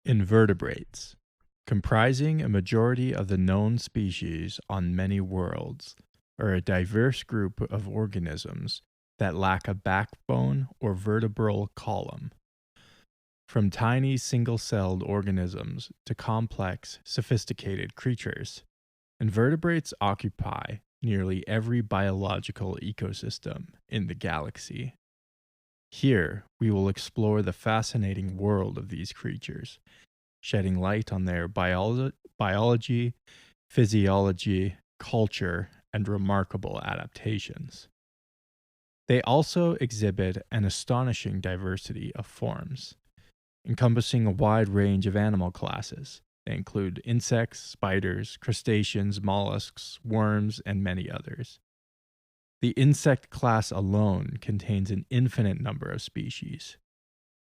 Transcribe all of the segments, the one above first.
Invertebrates, comprising a majority of the known species on many worlds, are a diverse group of organisms that lack a backbone or vertebral column. From tiny single-celled organisms to complex, sophisticated creatures, invertebrates occupy nearly every biological ecosystem in the galaxy. Here, we will explore the fascinating world of these creatures, shedding light on their biology, physiology, culture, and remarkable adaptations. They also exhibit an astonishing diversity of forms, encompassing a wide range of animal classes. They include insects, spiders, crustaceans, mollusks, worms, and many others. The insect class alone contains an infinite number of species.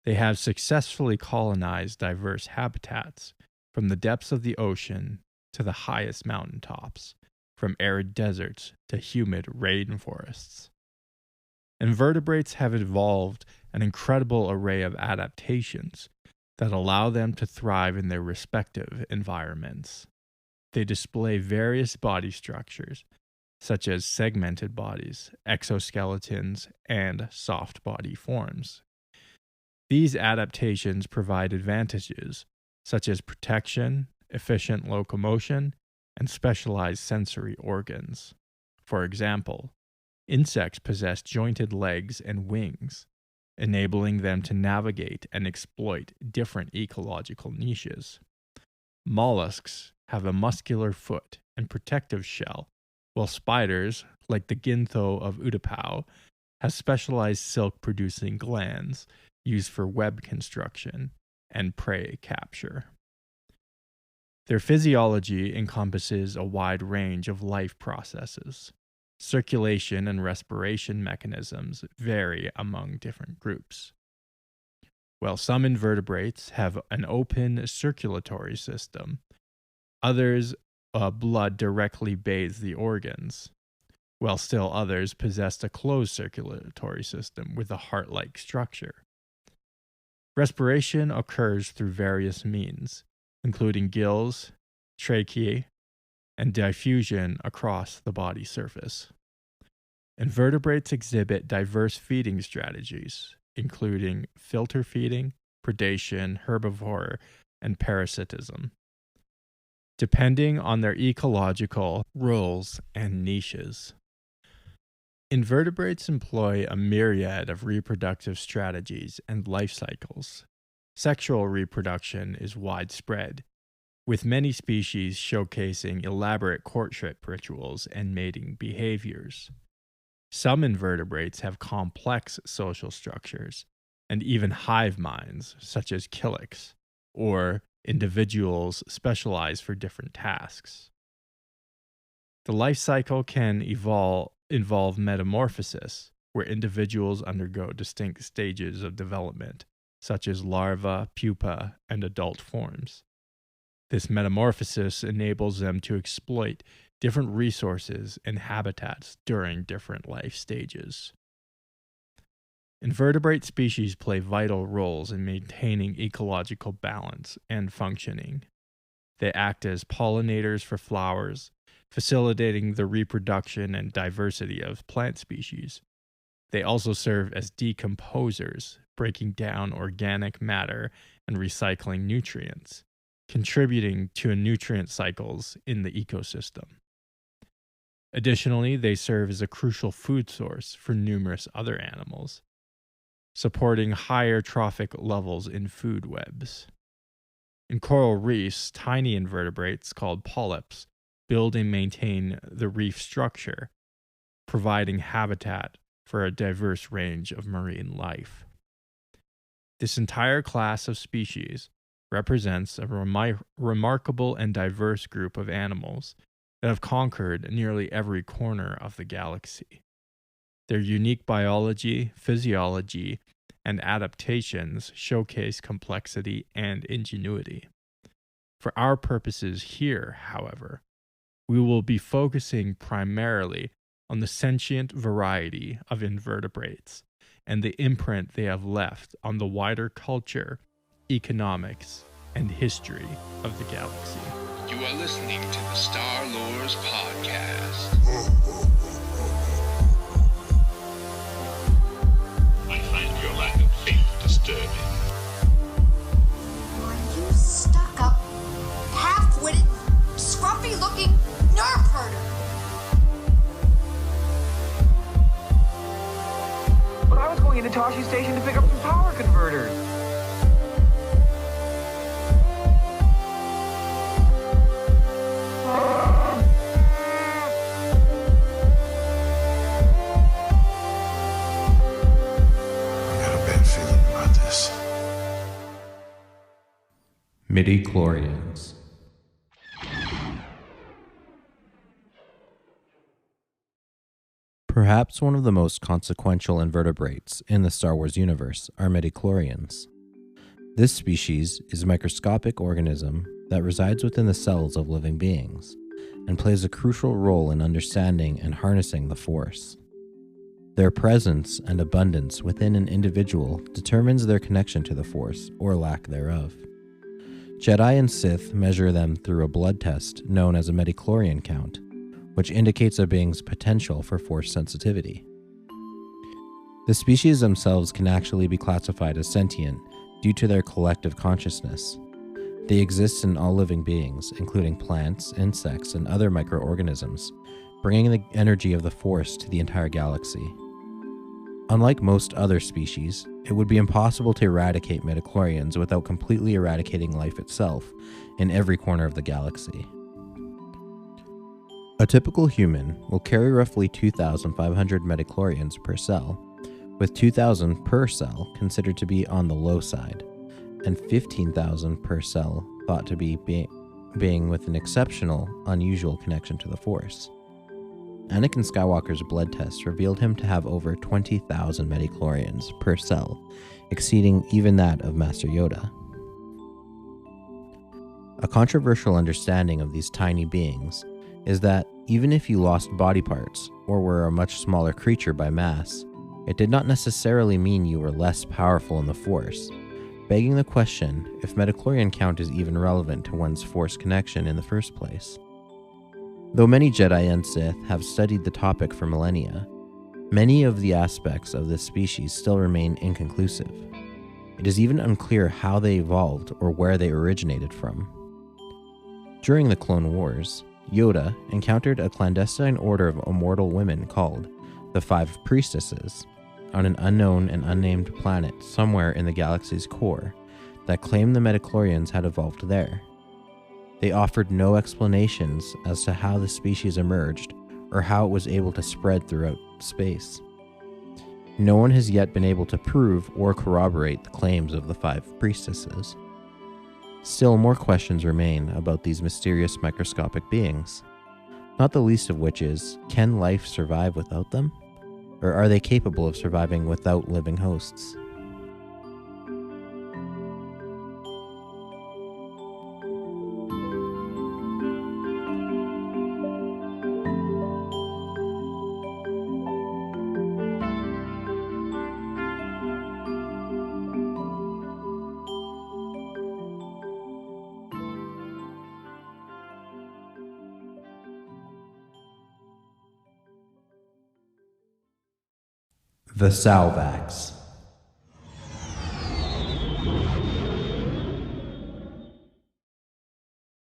They have successfully colonized diverse habitats, from the depths of the ocean to the highest mountaintops, from arid deserts to humid rainforests. Invertebrates have evolved an incredible array of adaptations that allow them to thrive in their respective environments. They display various body structures, such as segmented bodies, exoskeletons, and soft body forms. These adaptations provide advantages such as protection, efficient locomotion, and specialized sensory organs. For example, insects possess jointed legs and wings, enabling them to navigate and exploit different ecological niches. Mollusks have a muscular foot and protective shell, while spiders, like the gintho of Utapau, have specialized silk-producing glands used for web construction and prey capture. Their physiology encompasses a wide range of life processes. Circulation and respiration mechanisms vary among different groups. While some invertebrates have an open circulatory system, others blood directly bathes the organs, while still others possess a closed circulatory system with a heart-like structure. Respiration occurs through various means, including gills, tracheae, and diffusion across the body surface. Invertebrates exhibit diverse feeding strategies, including filter feeding, predation, herbivore, and parasitism, depending on their ecological roles and niches. Invertebrates employ a myriad of reproductive strategies and life cycles. Sexual reproduction is widespread, with many species showcasing elaborate courtship rituals and mating behaviors. Some invertebrates have complex social structures and even hive minds, such as killiks, or individuals specialized for different tasks. The life cycle can involve metamorphosis, where individuals undergo distinct stages of development, such as larva, pupa, and adult forms. This metamorphosis enables them to exploit different resources and habitats during different life stages. Invertebrate species play vital roles in maintaining ecological balance and functioning. They act as pollinators for flowers, facilitating the reproduction and diversity of plant species. They also serve as decomposers, breaking down organic matter and recycling nutrients, contributing to nutrient cycles in the ecosystem. Additionally, they serve as a crucial food source for numerous other animals, supporting higher trophic levels in food webs. In coral reefs, tiny invertebrates called polyps build and maintain the reef structure, providing habitat for a diverse range of marine life. This entire class of species represents a remarkable and diverse group of animals that have conquered nearly every corner of the galaxy. Their unique biology, physiology, and adaptations showcase complexity and ingenuity. For our purposes here, however, we will be focusing primarily on the sentient variety of invertebrates and the imprint they have left on the wider culture, economics, and history of the galaxy. You are listening to the Star Lores Podcast. I find your lack of faith disturbing. Are you stuck-up, half-witted, scruffy-looking nerf herder? But I was going into Toshi Station to pick up some power converters. Midi-chlorians. Perhaps one of the most consequential invertebrates in the Star Wars universe are midi-chlorians. This species is a microscopic organism that resides within the cells of living beings and plays a crucial role in understanding and harnessing the Force. Their presence and abundance within an individual determines their connection to the Force or lack thereof. Jedi and Sith measure them through a blood test known as a midi-chlorian count, which indicates a being's potential for Force sensitivity. The species themselves can actually be classified as sentient due to their collective consciousness. They exist in all living beings, including plants, insects, and other microorganisms, bringing the energy of the Force to the entire galaxy. Unlike most other species, it would be impossible to eradicate midi-chlorians without completely eradicating life itself in every corner of the galaxy. A typical human will carry roughly 2,500 midi-chlorians per cell, with 2,000 per cell considered to be on the low side, and 15,000 per cell thought to be being with an exceptional, unusual connection to the Force. Anakin Skywalker's blood test revealed him to have over 20,000 midi-chlorians per cell, exceeding even that of Master Yoda. A controversial understanding of these tiny beings is that even if you lost body parts or were a much smaller creature by mass, it did not necessarily mean you were less powerful in the Force, begging the question if midi-chlorian count is even relevant to one's Force connection in the first place. Though many Jedi and Sith have studied the topic for millennia, many of the aspects of this species still remain inconclusive. It is even unclear how they evolved or where they originated from. During the Clone Wars, Yoda encountered a clandestine order of immortal women called the Five Priestesses on an unknown and unnamed planet somewhere in the galaxy's core that claimed the midi-chlorians had evolved there. They offered no explanations as to how the species emerged or how it was able to spread throughout space. No one has yet been able to prove or corroborate the claims of the Five Priestesses. Still, more questions remain about these mysterious microscopic beings, not the least of which is, can life survive without them? Or are they capable of surviving without living hosts? The Salvax.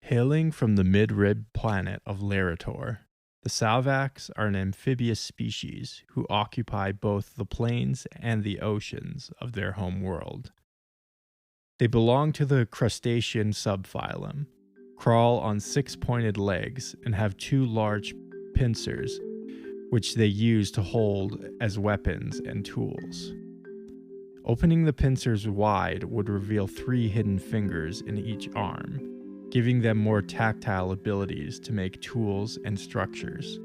Hailing from the mid-rib planet of Larator, the Salvax are an amphibious species who occupy both the plains and the oceans of their home world. They belong to the crustacean subphylum, crawl on six-pointed legs, and have two large pincers, which they use to hold as weapons and tools. Opening the pincers wide would reveal 3 hidden fingers in each arm, giving them more tactile abilities to make tools and structures.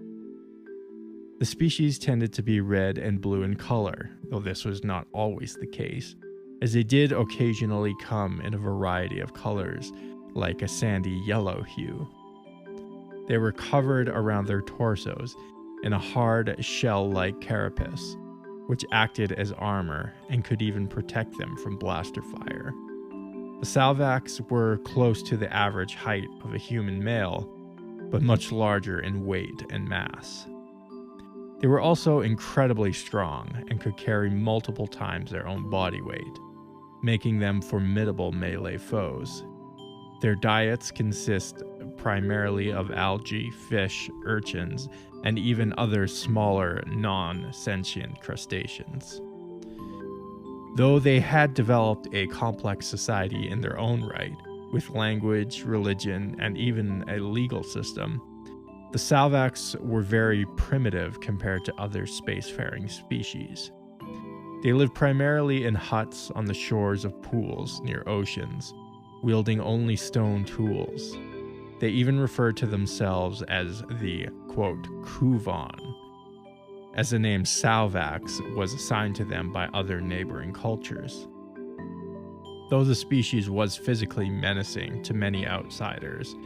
The species tended to be red and blue in color, though this was not always the case, as they did occasionally come in a variety of colors, like a sandy yellow hue. They were covered around their torsos in a hard shell-like carapace, which acted as armor and could even protect them from blaster fire. The Salvax were close to the average height of a human male, but much larger in weight and mass. They were also incredibly strong and could carry multiple times their own body weight, making them formidable melee foes. Their diets consist primarily of algae, fish, urchins, and even other smaller, non-sentient crustaceans. Though they had developed a complex society in their own right, with language, religion, and even a legal system, the Salvax were very primitive compared to other spacefaring species. They lived primarily in huts on the shores of pools near oceans, wielding only stone tools. They even referred to themselves as the, quote, Kuvan, as the name Salvax was assigned to them by other neighboring cultures. Though the species was physically menacing to many outsiders,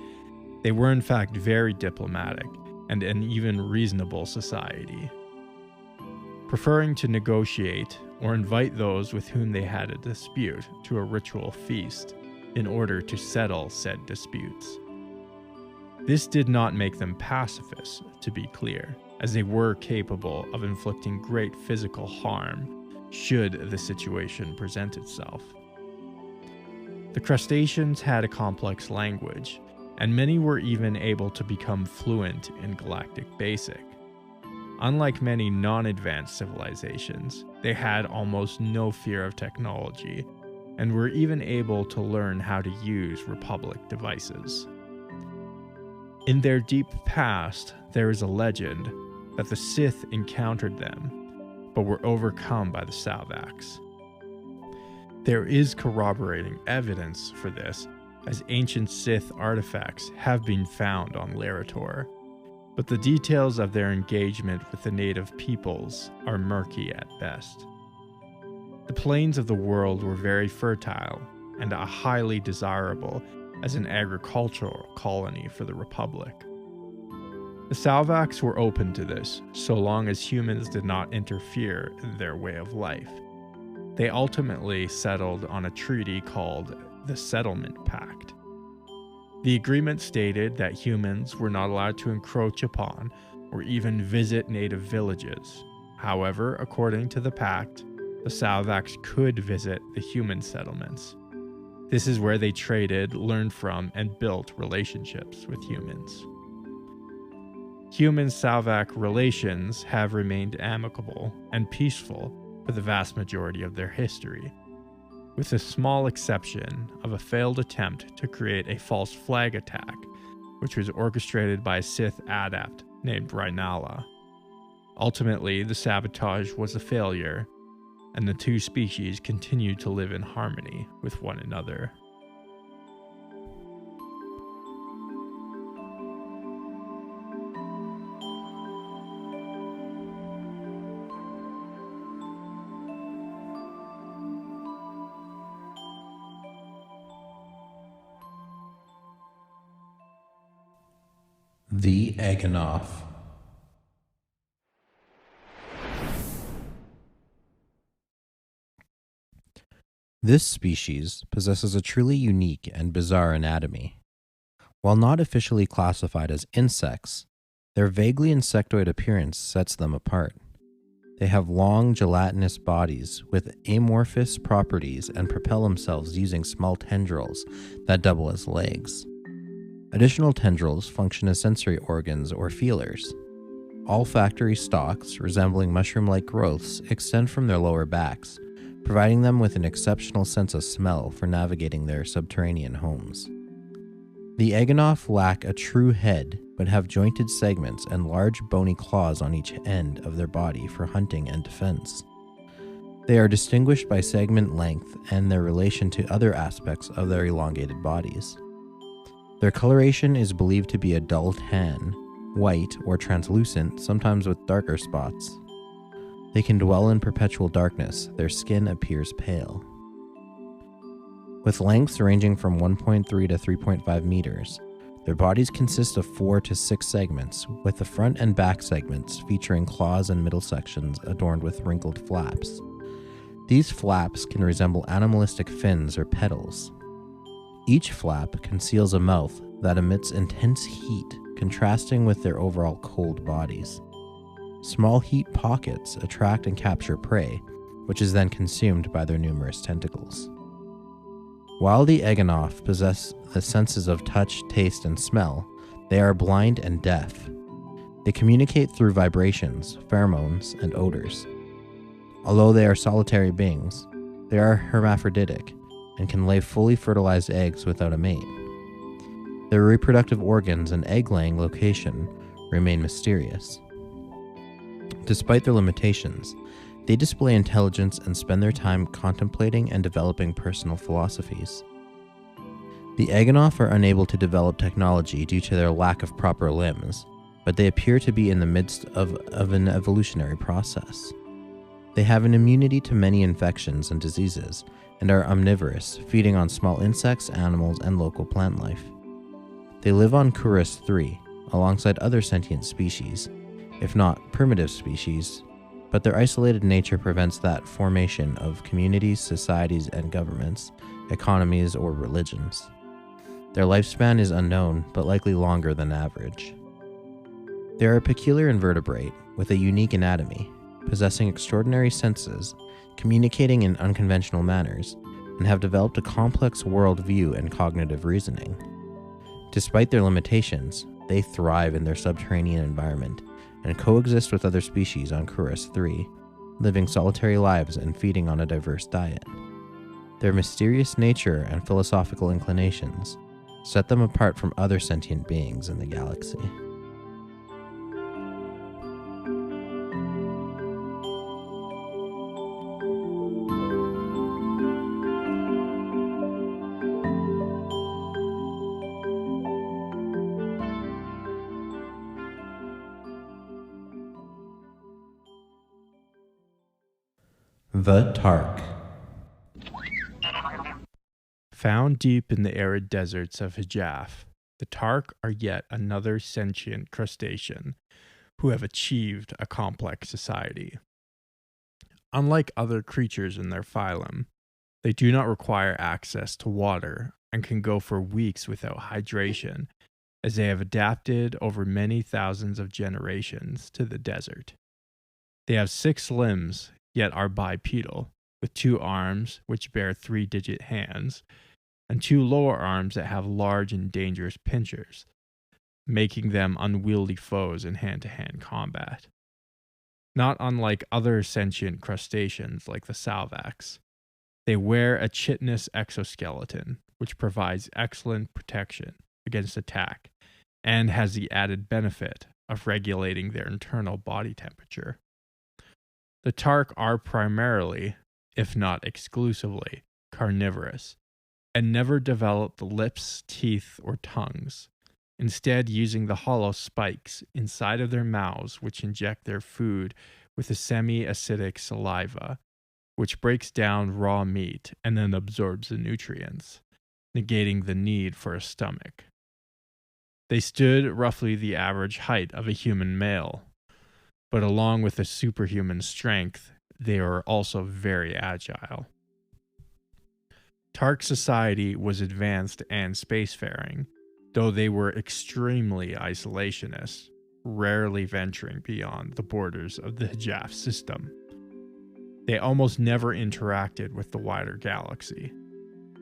they were in fact very diplomatic and an even reasonable society, preferring to negotiate or invite those with whom they had a dispute to a ritual feast in order to settle said disputes. This did not make them pacifists, to be clear, as they were capable of inflicting great physical harm should the situation present itself. The crustaceans had a complex language, and many were even able to become fluent in Galactic Basic. Unlike many non-advanced civilizations, they had almost no fear of technology, and were even able to learn how to use Republic devices. In their deep past, there is a legend that the Sith encountered them, but were overcome by the Salvax. There is corroborating evidence for this, as ancient Sith artifacts have been found on Lerator, but the details of their engagement with the native peoples are murky at best. The plains of the world were very fertile and highly desirable as an agricultural colony for the Republic. The Salvax were open to this, so long as humans did not interfere in their way of life. They ultimately settled on a treaty called the Settlement Pact. The agreement stated that humans were not allowed to encroach upon or even visit native villages. However, according to the pact, the Salvax could visit the human settlements. This is where they traded, learned from, and built relationships with humans. Human-Salvax relations have remained amicable and peaceful for the vast majority of their history, with the small exception of a failed attempt to create a false flag attack, which was orchestrated by a Sith adept named Rhinala. Ultimately, the sabotage was a failure, and the two species continued to live in harmony with one another. The Eganoff. This species possesses a truly unique and bizarre anatomy. While not officially classified as insects, their vaguely insectoid appearance sets them apart. They have long, gelatinous bodies with amorphous properties and propel themselves using small tendrils that double as legs. Additional tendrils function as sensory organs or feelers. Olfactory stalks, resembling mushroom-like growths, extend from their lower backs, providing them with an exceptional sense of smell for navigating their subterranean homes. The Eganoff lack a true head, but have jointed segments and large bony claws on each end of their body for hunting and defense. They are distinguished by segment length and their relation to other aspects of their elongated bodies. Their coloration is believed to be a dull tan, white, or translucent, sometimes with darker spots. They can dwell in perpetual darkness. Their skin appears pale. With lengths ranging from 1.3 to 3.5 meters, their bodies consist of 4 to 6 segments, with the front and back segments featuring claws and middle sections adorned with wrinkled flaps. These flaps can resemble animalistic fins or petals. Each flap conceals a mouth that emits intense heat, contrasting with their overall cold bodies. Small heat pockets attract and capture prey, which is then consumed by their numerous tentacles. While the Eganoff possess the senses of touch, taste, and smell, they are blind and deaf. They communicate through vibrations, pheromones, and odors. Although they are solitary beings, they are hermaphroditic and can lay fully fertilized eggs without a mate. Their reproductive organs and egg-laying location remain mysterious. Despite their limitations, they display intelligence and spend their time contemplating and developing personal philosophies. The Eganoff are unable to develop technology due to their lack of proper limbs, but they appear to be in the midst of an evolutionary process. They have an immunity to many infections and diseases, and are omnivorous, feeding on small insects, animals, and local plant life. They live on Kurus 3, alongside other sentient species, if not primitive species, but their isolated nature prevents that formation of communities, societies, and governments, economies, or religions. Their lifespan is unknown, but likely longer than average. They are a peculiar invertebrate with a unique anatomy, possessing extraordinary senses, communicating in unconventional manners, and have developed a complex worldview and cognitive reasoning. Despite their limitations, they thrive in their subterranean environment and coexist with other species on Kurus 3, living solitary lives and feeding on a diverse diet. Their mysterious nature and philosophical inclinations set them apart from other sentient beings in the galaxy. The Tark. Found deep in the arid deserts of Hijaf, the Tark are yet another sentient crustacean who have achieved a complex society. Unlike other creatures in their phylum, they do not require access to water and can go for weeks without hydration, as they have adapted over many thousands of generations to the desert. They have 6 limbs, yet are bipedal, with 2 arms which bear 3-digit hands, and 2 lower arms that have large and dangerous pincers, making them unwieldy foes in hand-to-hand combat. Not unlike other sentient crustaceans like the salvax, they wear a chitinous exoskeleton, which provides excellent protection against attack and has the added benefit of regulating their internal body temperature. The Tark are primarily, if not exclusively, carnivorous, and never develop the lips, teeth, or tongues, instead using the hollow spikes inside of their mouths which inject their food with a semi-acidic saliva, which breaks down raw meat and then absorbs the nutrients, negating the need for a stomach. They stood roughly the average height of a human male, but along with a superhuman strength, they are also very agile. Tark society was advanced and spacefaring, though they were extremely isolationist, rarely venturing beyond the borders of the Hijaf system. They almost never interacted with the wider galaxy,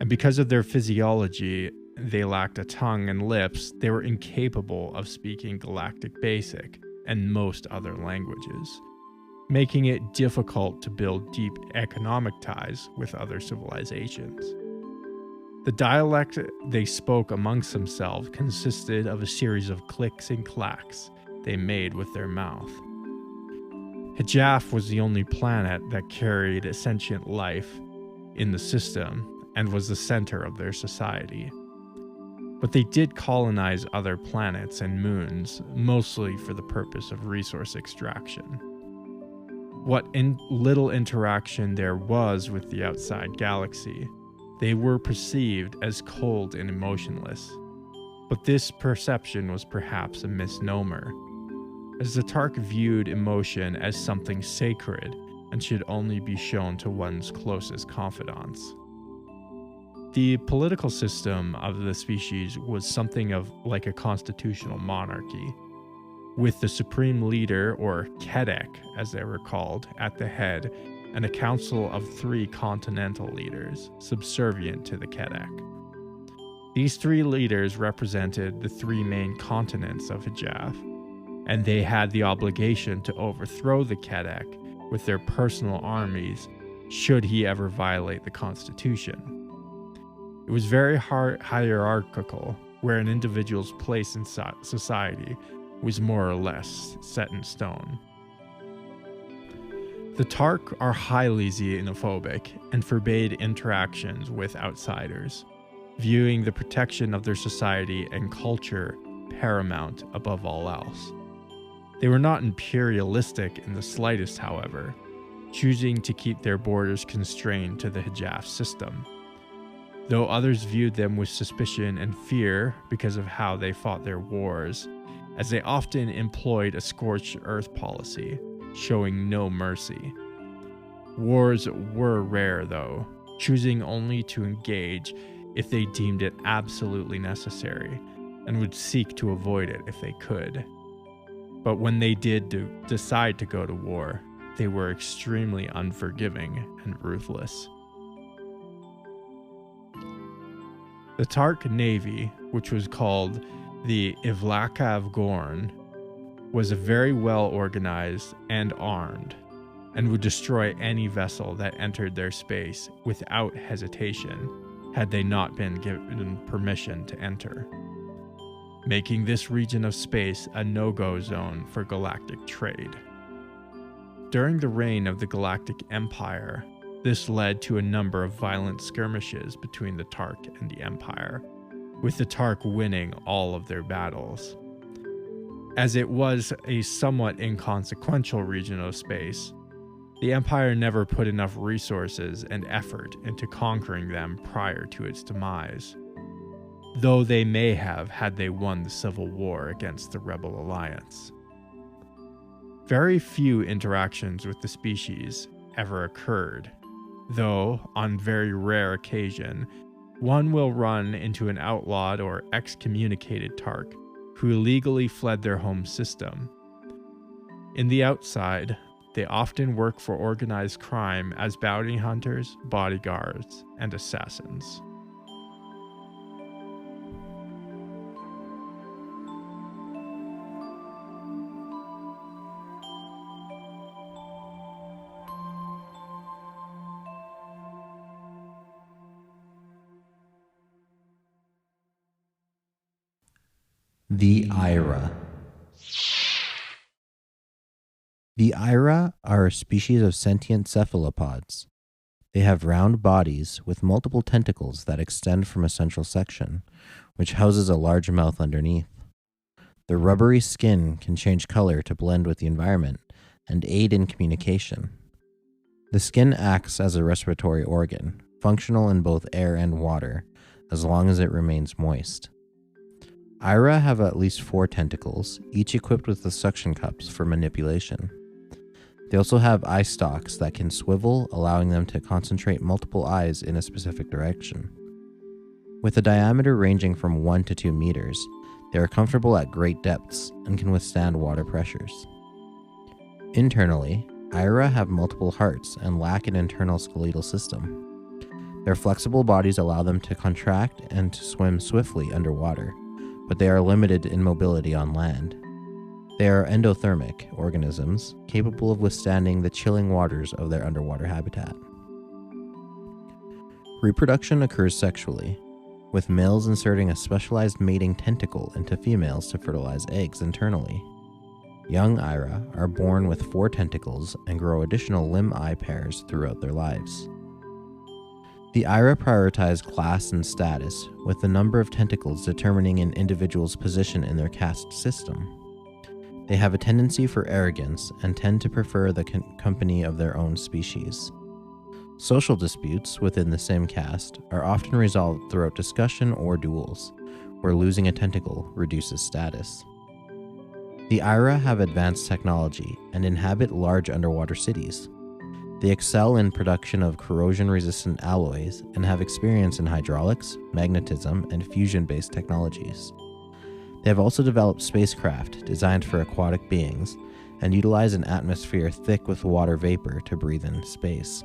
and because of their physiology, they lacked a tongue and lips. They were incapable of speaking Galactic Basic and most other languages, making it difficult to build deep economic ties with other civilizations. The dialect they spoke amongst themselves consisted of a series of clicks and clacks they made with their mouth. Hijaf was the only planet that carried a sentient life in the system and was the center of their society. But they did colonize other planets and moons, mostly for the purpose of resource extraction. What little interaction there was with the outside galaxy, they were perceived as cold and emotionless. But this perception was perhaps a misnomer, as the Tark viewed emotion as something sacred and should only be shown to one's closest confidants. The political system of the species was something of like a constitutional monarchy, with the supreme leader, or Kedek as they were called, at the head, and a council of 3 continental leaders, subservient to the Kedek. These 3 leaders represented the 3 main continents of Hejaf, and they had the obligation to overthrow the Kedek with their personal armies should he ever violate the constitution. It was very hierarchical, where an individual's place in society was more or less set in stone. The Tark are highly xenophobic and forbade interactions with outsiders, viewing the protection of their society and culture paramount above all else. They were not imperialistic in the slightest, however, choosing to keep their borders constrained to the Hejaf system, though others viewed them with suspicion and fear because of how they fought their wars, as they often employed a scorched earth policy, showing no mercy. Wars were rare, though, choosing only to engage if they deemed it absolutely necessary, and would seek to avoid it if they could. But when they did decide to go to war, they were extremely unforgiving and ruthless. The Tark Navy, which was called the Ivlakav Gorn, was very well organized and armed, and would destroy any vessel that entered their space without hesitation had they not been given permission to enter, making this region of space a no-go zone for galactic trade. During the reign of the Galactic Empire, this led to a number of violent skirmishes between the Tark and the Empire, with the Tark winning all of their battles. As it was a somewhat inconsequential region of space, the Empire never put enough resources and effort into conquering them prior to its demise, though they may have had they won the civil war against the Rebel Alliance. Very few interactions with the species ever occurred, though on very rare occasion, one will run into an outlawed or excommunicated Tark who illegally fled their home system. In the outside, they often work for organized crime as bounty hunters, bodyguards, and assassins. The Ira. The Ira are a species of sentient cephalopods. They have round bodies with multiple tentacles that extend from a central section, which houses a large mouth underneath. Their rubbery skin can change color to blend with the environment and aid in communication. The skin acts as a respiratory organ, functional in both air and water, as long as it remains moist. Ira have at least 4 tentacles, each equipped with the suction cups for manipulation. They also have eye stalks that can swivel, allowing them to concentrate multiple eyes in a specific direction. With a diameter ranging from 1 to 2 meters, they are comfortable at great depths and can withstand water pressures. Internally, Ira have multiple hearts and lack an internal skeletal system. Their flexible bodies allow them to contract and to swim swiftly underwater, but they are limited in mobility on land. They are endothermic organisms capable of withstanding the chilling waters of their underwater habitat. Reproduction occurs sexually, with males inserting a specialized mating tentacle into females to fertilize eggs internally. Young Ira are born with 4 tentacles and grow additional limb-eye pairs throughout their lives. The Ira prioritize class and status, with the number of tentacles determining an individual's position in their caste system. They have a tendency for arrogance and tend to prefer the company of their own species. Social disputes within the same caste are often resolved throughout discussion or duels, where losing a tentacle reduces status. The Ira have advanced technology and inhabit large underwater cities. They excel in production of corrosion-resistant alloys and have experience in hydraulics, magnetism, and fusion-based technologies. They have also developed spacecraft designed for aquatic beings and utilize an atmosphere thick with water vapor to breathe in space.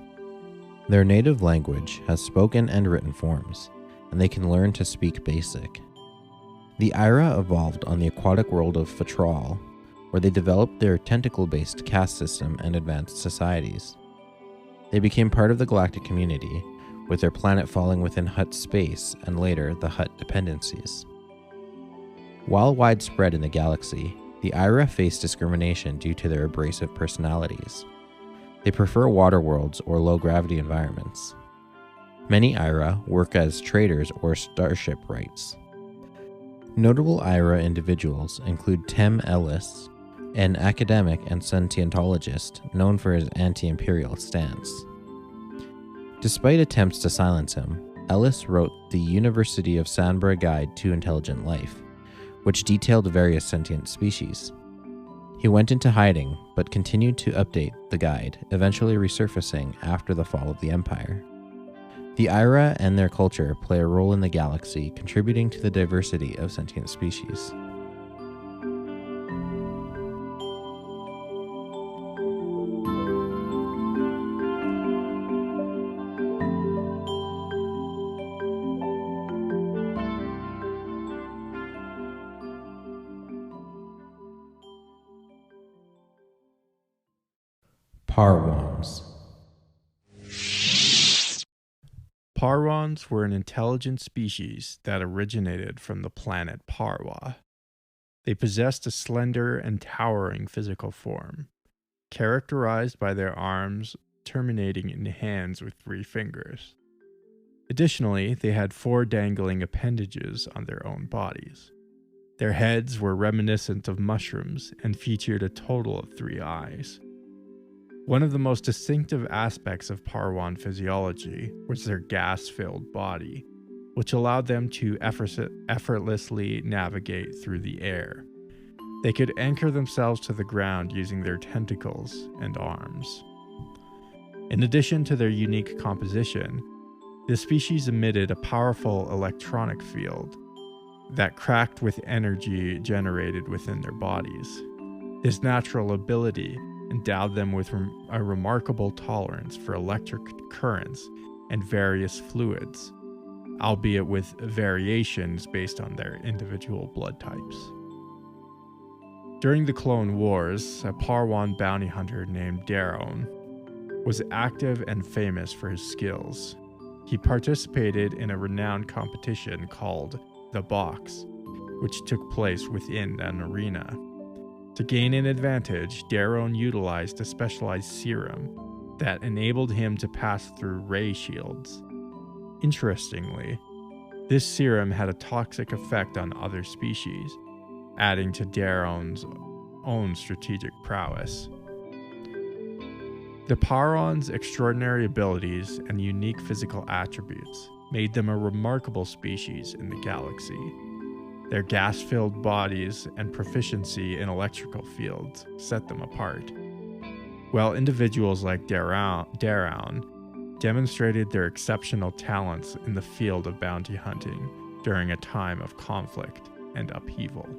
Their native language has spoken and written forms, and they can learn to speak Basic. The Ira evolved on the aquatic world of Fatral, where they developed their tentacle-based caste system and advanced societies. They became part of the galactic community, with their planet falling within Hutt space and later the Hutt dependencies. While widespread in the galaxy, the Ira face discrimination due to their abrasive personalities. They prefer water worlds or low-gravity environments. Many Ira work as traders or starship rights. Notable Ira individuals include Tem Ellis, an academic and sentientologist known for his anti-imperial stance. Despite attempts to silence him, Ellis wrote the University of Sanbra Guide to Intelligent Life, which detailed various sentient species. He went into hiding, but continued to update the guide, eventually resurfacing after the fall of the Empire. The Ira and their culture play a role in the galaxy, contributing to the diversity of sentient species. Parwans. Parwans were an intelligent species that originated from the planet Parwa. They possessed a slender and towering physical form, characterized by their arms terminating in hands with 3 fingers. Additionally, they had 4 dangling appendages on their own bodies. Their heads were reminiscent of mushrooms and featured a total of 3 eyes. One of the most distinctive aspects of Parwan physiology was their gas-filled body, which allowed them to effortlessly navigate through the air. They could anchor themselves to the ground using their tentacles and arms. In addition to their unique composition, the species emitted a powerful electronic field that cracked with energy generated within their bodies. This natural ability endowed them with a remarkable tolerance for electric currents and various fluids, albeit with variations based on their individual blood types. During the Clone Wars, a Parwan bounty hunter named Daron was active and famous for his skills. He participated in a renowned competition called The Box, which took place within an arena. To gain an advantage, Daron utilized a specialized serum that enabled him to pass through ray shields. Interestingly, this serum had a toxic effect on other species, adding to Daron's own strategic prowess. The Parwan's extraordinary abilities and unique physical attributes made them a remarkable species in the galaxy. Their gas-filled bodies and proficiency in electrical fields set them apart, while individuals like Daron demonstrated their exceptional talents in the field of bounty hunting during a time of conflict and upheaval.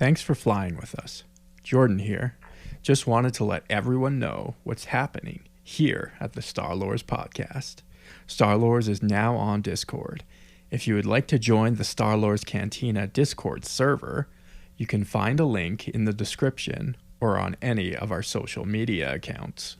Thanks for flying with us. Jordan here. Just wanted to let everyone know what's happening here at the Star Lores podcast. Star Lores is now on Discord. If you would like to join the Star Lores Cantina Discord server, you can find a link in the description or on any of our social media accounts.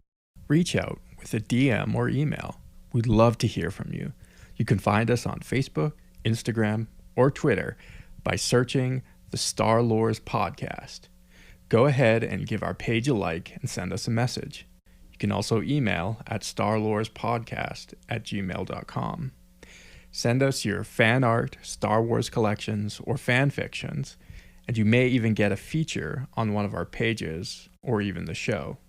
Reach out with a DM or email. We'd love to hear from you. You can find us on Facebook, Instagram, or Twitter by searching the Star Lores podcast. Go ahead and give our page a like and send us a message. You can also email at starlorespodcast@gmail.com. Send us your fan art, Star Wars collections, or fan fictions, and you may even get a feature on one of our pages or even the show.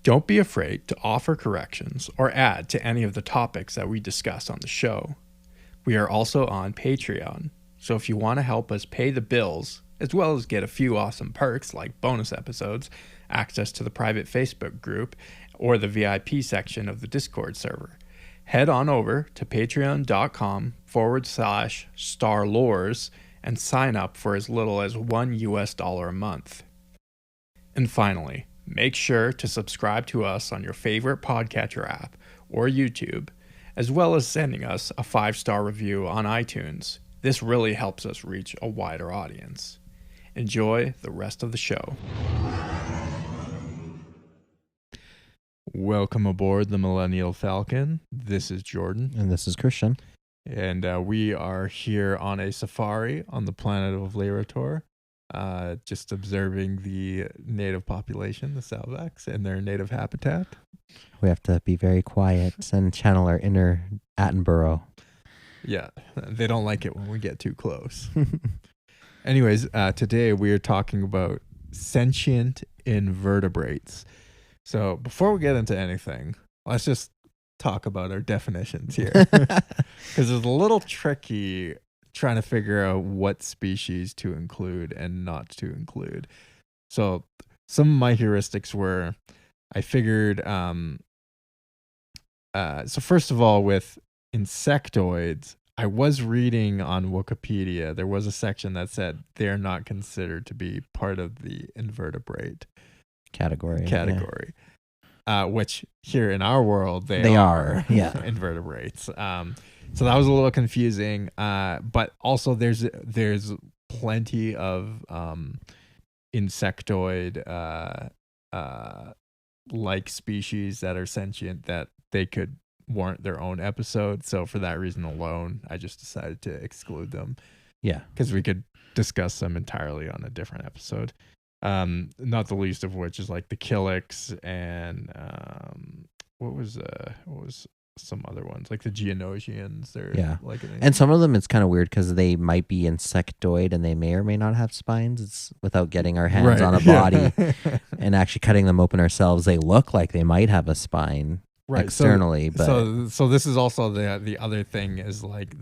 Don't be afraid to offer corrections or add to any of the topics that we discuss on the show. We are also on Patreon, so if you want to help us pay the bills, as well as get a few awesome perks like bonus episodes, access to the private Facebook group, or the VIP section of the Discord server, head on over to patreon.com/starlores and sign up for as little as $1 a month. And finally, make sure to subscribe to us on your favorite podcatcher app or YouTube, as well as sending us a 5-star review on iTunes. This really helps us reach a wider audience. Enjoy the rest of the show. Welcome aboard the Millennial Falcon. This is Jordan. And this is Christian. And we are here on a safari on the planet of Lerator, just observing the native population, the Salvax, and their native habitat. We have to be very quiet and channel our inner Attenborough. Yeah, they don't like it when we get too close. Anyways, today we are talking about sentient invertebrates. So before we get into anything, let's just talk about our definitions here. Because it's a little tricky trying to figure out what species to include and not to include. So some of my heuristics were, I figured, so first of all, with insectoids, I was reading on Wikipedia, there was a section that said they're not considered to be part of the invertebrate category. Which here in our world, they are invertebrates. So that was a little confusing. But also there's plenty of insectoid like species that are sentient that they could warrant their own episode. So for that reason alone, I just decided to exclude them. Yeah. Because we could discuss them entirely on a different episode. Not the least of which is like the Killics and what was some other ones like the Geonosians. They're and some of them it's kind of weird because they might be insectoid and they may or may not have spines. It's without getting our hands on a body and actually cutting them open ourselves. They look like they might have a spine externally, but so this is also the other thing is like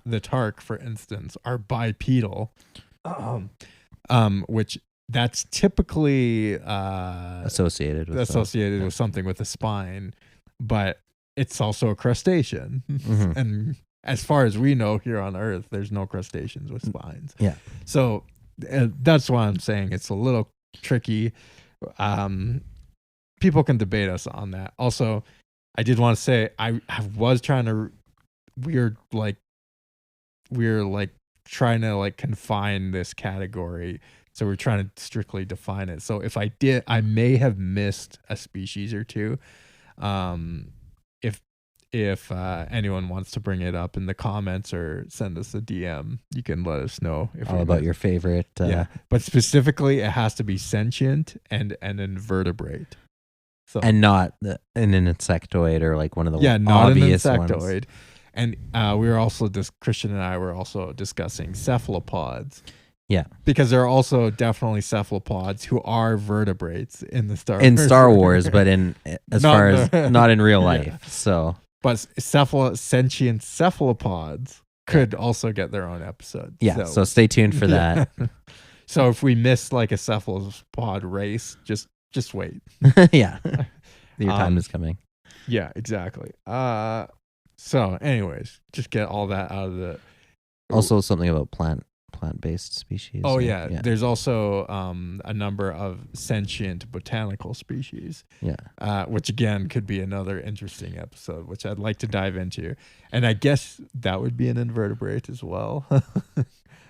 the Tark, for instance, are bipedal, which that's typically associated with something with a spine, but it's also a crustacean. Mm-hmm. And as far as we know here on Earth, there's no crustaceans with spines. Yeah. So that's why I'm saying it's a little tricky. People can debate us on that. Also, I did want to say I was trying to we're trying to confine this category. So we're trying to strictly define it. So if I did, I may have missed a species or two. If anyone wants to bring it up in the comments or send us a DM, you can let us know. All about your favorite. But specifically, it has to be sentient and an invertebrate. So, and not an insectoid or like one of the not obvious an insectoid. ones. And we were also Christian and I were also discussing cephalopods. Yeah, because there are also definitely cephalopods who are vertebrates in the Star Wars, but not in real life. Yeah. So, but sentient cephalopods could also get their own episode. Yeah, so stay tuned for that. So if we miss like a cephalopod race, just wait. Yeah, your time is coming. Yeah, exactly. So anyways, just get all that out of the. Also, something about plant plant-based species. Oh or- yeah. There's also a number of sentient botanical species, which again could be another interesting episode, which I'd like to dive into. And I guess that would be an invertebrate as well.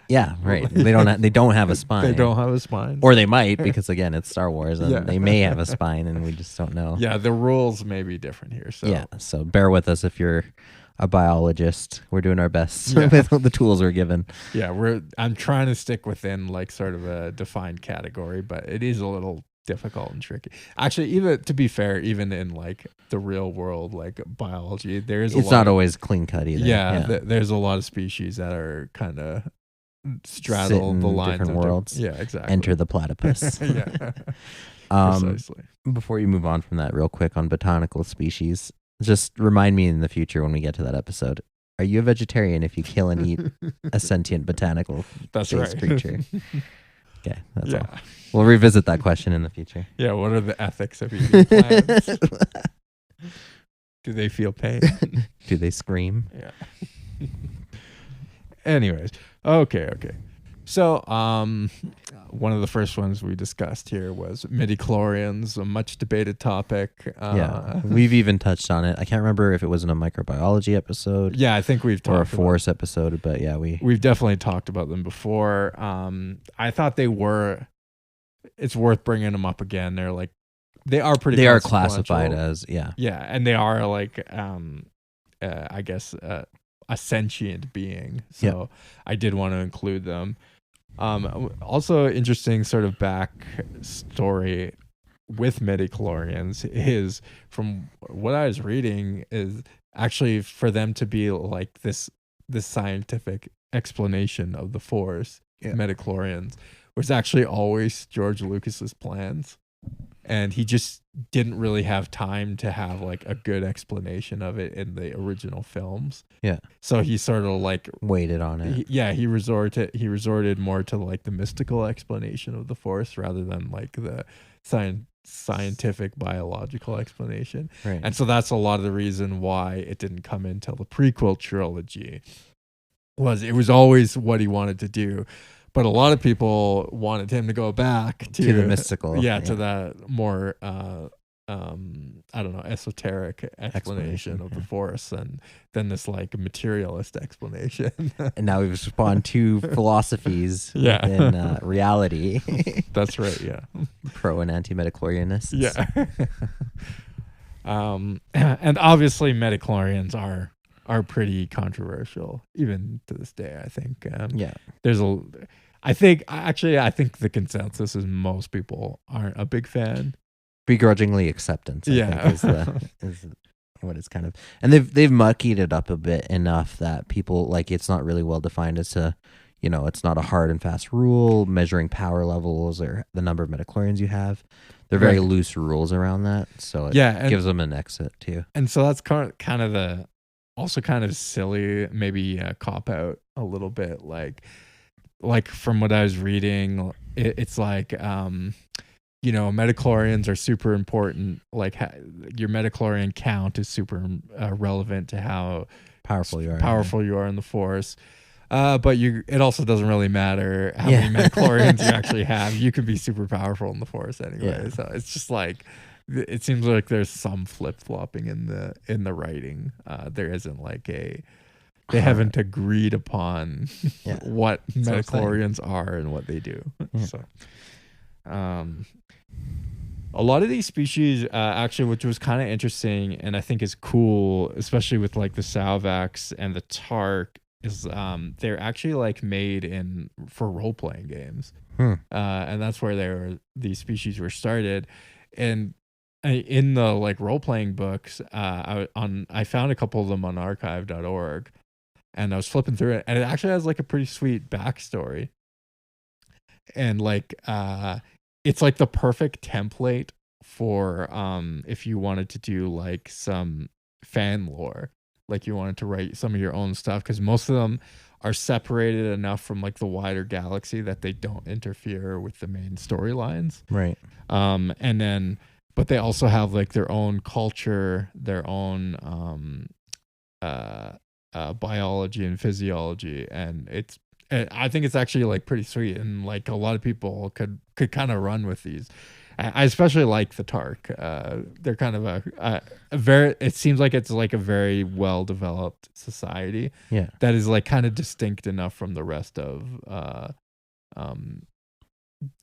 Yeah, right. They don't have a spine. They don't have a spine, or they might, because again, it's Star Wars, and Yeah. they may have a spine, and we just don't know. Yeah, the rules may be different here. So Yeah, so bear with us if you're a biologist. We're doing our best Yeah. with the tools we're given. yeah, I'm trying to stick within like sort of a defined category, but it is a little difficult and tricky. Actually, even to be fair, even in like the real world, like biology, there's It's not always clean cut either. Yeah, there's a lot of species that are kind of straddle Sit the in lines different of worlds. Yeah, exactly. Enter the platypus. yeah, Precisely. precisely. Before you move on from that, real quick on botanical species, just remind me in the future when we get to that episode. Are you a vegetarian if you kill and eat a sentient botanical That's based right. creature? Okay, that's all. Yeah, We'll revisit that question in the future. yeah. What are the ethics of eating plants? Do they feel pain? Do they scream? Yeah. Anyways, okay. So, one of the first ones we discussed here was midichlorians, a much debated topic. Yeah, we've even touched on it. I can't remember if it was in a microbiology episode Yeah, I think we've talked or a about force episode, but yeah, We've definitely talked about them before. I thought they were. It's worth bringing them up again. They are pretty. they are consequential. classified as Yeah, and they are like, I guess, a sentient being. So I did want to include them. Also, interesting sort of back story with midichlorians is, from what I was reading, is actually for them to be like this scientific explanation of the Force, midichlorians, was actually always George Lucas's plans. And he just didn't really have time to have like a good explanation of it in the original films. Yeah. So he sort of like weighted on it. he resorted more to like the mystical explanation of the Force rather than like the scientific biological explanation. Right. And so that's a lot of the reason why it didn't come in till the prequel trilogy. It was always what he wanted to do. But a lot of people wanted him to go back to the mystical. to that more, I don't know, esoteric explanation of the Force, and then this like materialist explanation. And now we've spawned two philosophies Yeah. within reality. That's right. Yeah. Pro and anti-midichlorianists. Yeah. And obviously midichlorians are pretty controversial even to this day. I think. I think the consensus is most people aren't a big fan. Begrudgingly acceptance, I think, is what it's kind of. And they've muckied it up a bit enough that people, like, it's not really well defined as to, it's not a hard and fast rule measuring power levels or the number of midichlorians you have. They're very loose rules around that, so it gives them an exit too. And so that's kind of also kind of silly, maybe cop out a little bit, like from what I was reading, it's like, midichlorians are super important. Like your midichlorian count is super relevant to how powerful you are in the Force. But it also doesn't really matter how many midichlorians you actually have. You can be super powerful in the Force anyway. Yeah. So it's just like, it seems like there's some flip-flopping in the writing. There isn't like they haven't agreed upon what midichlorians are and what they do. Yeah. So, a lot of these species, actually, which was kind of interesting and I think is cool, especially with like the Salvax and the Tark, is they're actually like made for role-playing games. And that's where these species were started. And in the like role-playing books, I found a couple of them on archive.org. And I was flipping through it, and it actually has like a pretty sweet backstory. And like, it's like the perfect template for if you wanted to do like some fan lore, like you wanted to write some of your own stuff, because most of them are separated enough from like the wider galaxy that they don't interfere with the main storylines. Right. And then, but they also have like their own culture, their own biology and physiology, and I think it's actually like pretty sweet, and like a lot of people could kind of run with these. I especially like the Tark. They're kind of a very. It seems like it's like a very well developed society. Yeah. That is like kind of distinct enough from the rest of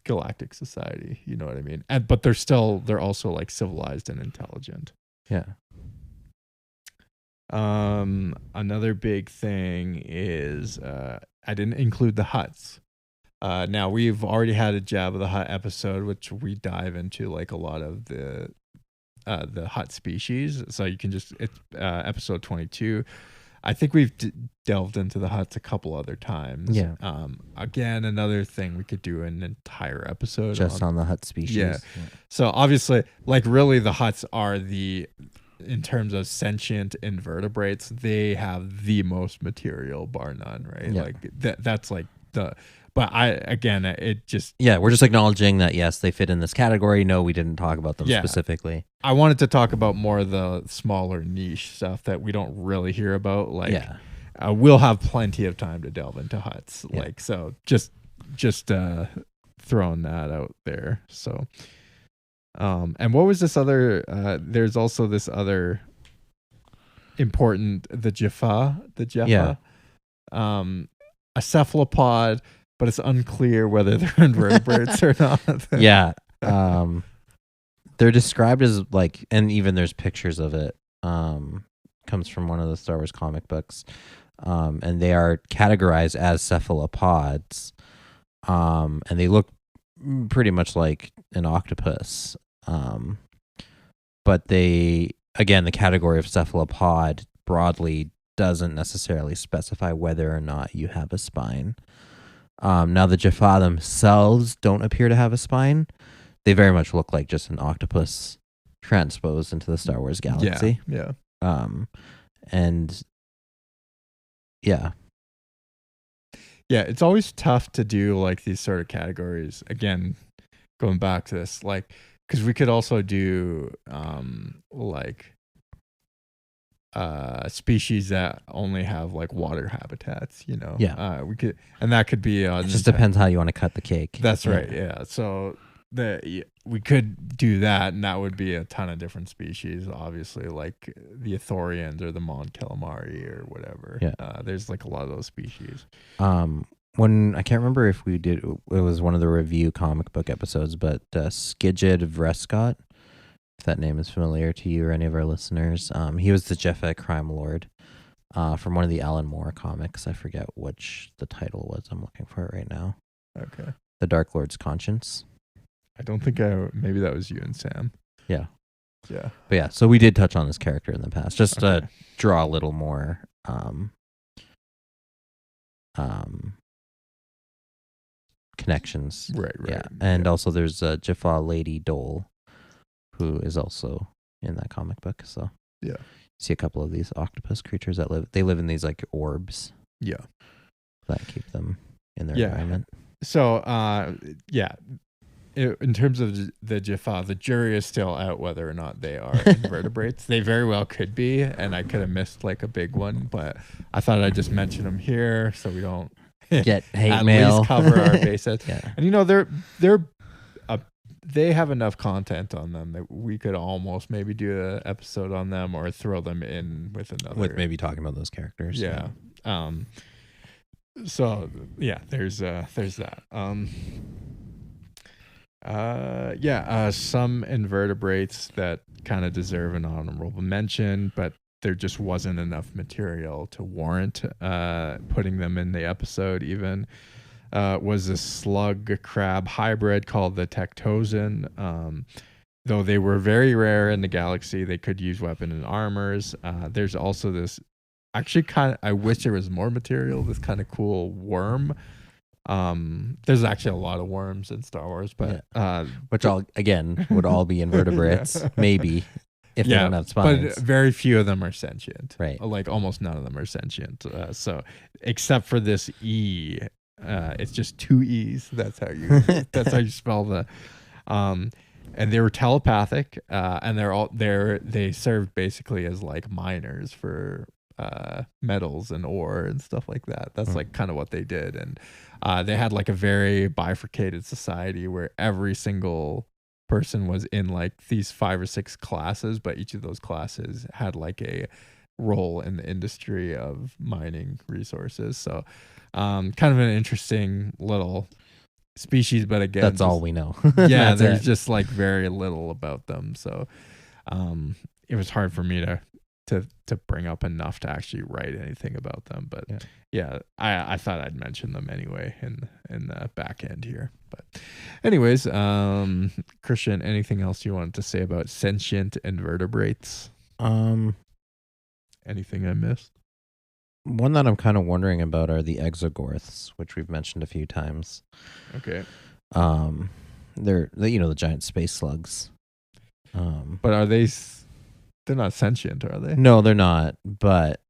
galactic society. You know what I mean? But they're also like civilized and intelligent. Yeah. Another big thing is I didn't include the Hutts. Now we've already had a Jabba the Hutt episode, which we dive into like a lot of the Hutt species. So you can just it's episode 22. I think we've delved into the Hutts a couple other times. Yeah. Again, another thing we could do an entire episode Just on the Hutt species. Yeah. So obviously, like really, the Hutts are in terms of sentient invertebrates, they have the most material, bar none, right? Yeah. Like that's like the. But we're just acknowledging that yes, they fit in this category. No, we didn't talk about them specifically. I wanted to talk about more of the smaller niche stuff that we don't really hear about. Like, we'll have plenty of time to delve into Hutts. Yeah. Like, so just throwing that out there. So, and what was this other? There's also this other important, the Jaffa. A cephalopod. But it's unclear whether they're invertebrates or not. Yeah. They're described as like, and even there's pictures of it. Comes from one of the Star Wars comic books. And they are categorized as cephalopods. And they look pretty much like an octopus. But the category of cephalopod broadly doesn't necessarily specify whether or not you have a spine. Now the Jaffa themselves don't appear to have a spine. They very much look like just an octopus transposed into the Star Wars galaxy. Yeah. And yeah. Yeah, it's always tough to do like these sort of categories. Again, going back to this, like, because we could also do like species that only have like water habitats, you know. We could, and that could be it just depends how you want to cut the cake. That's right. Yeah. So we could do that, and that would be a ton of different species, obviously, like the Ithorians or the Mon Calamari or whatever. There's like a lot of those species. When I can't remember if we did, it was one of the review comic book episodes, but Skidged Vrescott, if that name is familiar to you or any of our listeners. He was the Jaffa crime lord from one of the Alan Moore comics. I forget which the title was. I'm looking for it right now. Okay. The Dark Lord's Conscience. I don't think maybe that was you and Sam. Yeah. Yeah. But yeah, so we did touch on this character in the past, just to draw a little more connections. Right. Yeah. And also there's Jaffa Lady Dole, who is also in that comic book. So yeah, see a couple of these octopus creatures that live in these like orbs. Yeah, that keep them in their environment. So in terms of the Jaffa, the jury is still out whether or not they are invertebrates. They very well could be, and I could have missed like a big one, but I thought I'd just mention them here so we don't get hate at mail. Least cover our bases. Yeah. And you know they have enough content on them that we could almost maybe do an episode on them or throw them in with another. With maybe talking about those characters. Yeah. So yeah, there's that. Some invertebrates that kind of deserve an honorable mention, but there just wasn't enough material to warrant putting them in the episode even. Was a slug crab hybrid called the Tectosan. Though they were very rare in the galaxy, they could use weapon and armors. There's also this, actually I wish there was more material, this kind of cool worm. There's actually a lot of worms in Star Wars, but which would all be invertebrates, maybe, if they don't have spines. But very few of them are sentient. Right. Like almost none of them are sentient. So except for this E, it's just 2 E's. That's how you spell the. And they were telepathic, and they served basically as like miners for metals and ore and stuff like that. That's like kind of what they did. And they had like a very bifurcated society where every single person was in like these 5 or 6 classes, but each of those classes had like a role in the industry of mining resources. So kind of an interesting little species, but again, That's all we know. yeah, That's there's it. just like very little about them. So it was hard for me to bring up enough to actually write anything about them. But yeah, I thought I'd mention them anyway in the back end here. But anyways, Christian, anything else you wanted to say about sentient invertebrates? Anything I missed? One that I'm kind of wondering about are the exogorths, which we've mentioned a few times. Okay. They're the giant space slugs. But are they're not sentient, are they? No, they're not. But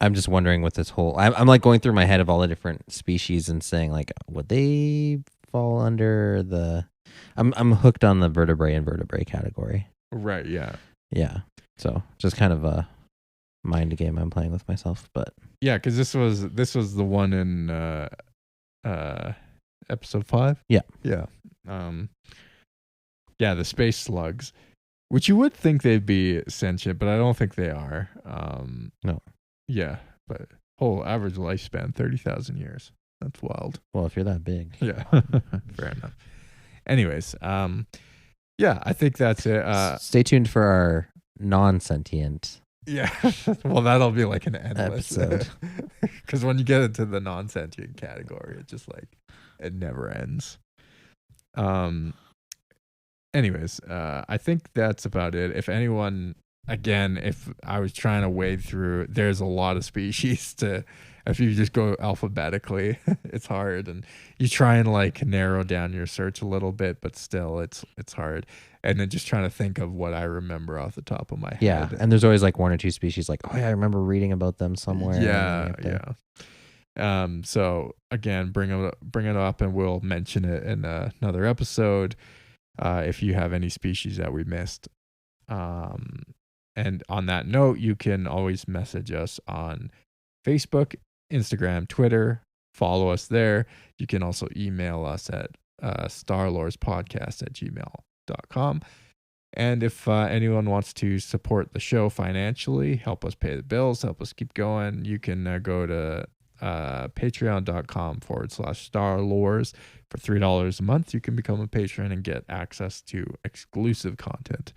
I'm just wondering with this whole, I'm like going through my head of all the different species and saying like, would they fall under the? I'm hooked on the invertebrate category. Right. Yeah. Yeah. So just kind of a mind game I'm playing with myself, but yeah, because this was the one in episode 5. Yeah. Yeah, the space slugs, which you would think they'd be sentient, but I don't think they are. No. Yeah, but whole average lifespan 30,000 years. That's wild. Well, if you're that big. Yeah. Fair enough. Anyways, yeah, I think that's it. Stay tuned for our non-sentient yeah. Well, that'll be like an endless episode. Because when you get into the non-sentient category, it just like it never ends. Anyways, I think that's about it. If anyone, again, if I was trying to wade through, there's a lot of species if you just go alphabetically, it's hard, and you try and like narrow down your search a little bit, but still it's hard. And then just trying to think of what I remember off the top of my head. Yeah, and there's always like 1 or 2 species like, oh yeah, I remember reading about them somewhere. Yeah. So again, bring it up, and we'll mention it in another episode. If you have any species that we missed. And on that note, you can always message us on Facebook, Instagram, Twitter. Follow us there. You can also email us at starlorespodcast@gmail.com. And if anyone wants to support the show financially, help us pay the bills, help us keep going, you can go to patreon.com/starlores. For $3 a month, you can become a patron and get access to exclusive content.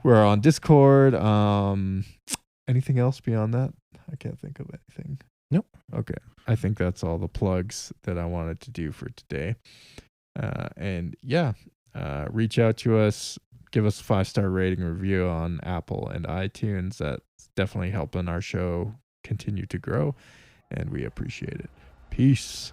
We're on Discord. Anything else beyond that? I can't think of anything. Nope. Okay. I think that's all the plugs that I wanted to do for today. And yeah, reach out to us. Give us a 5-star rating review on Apple and iTunes. That's definitely helping our show continue to grow, and we appreciate it. Peace.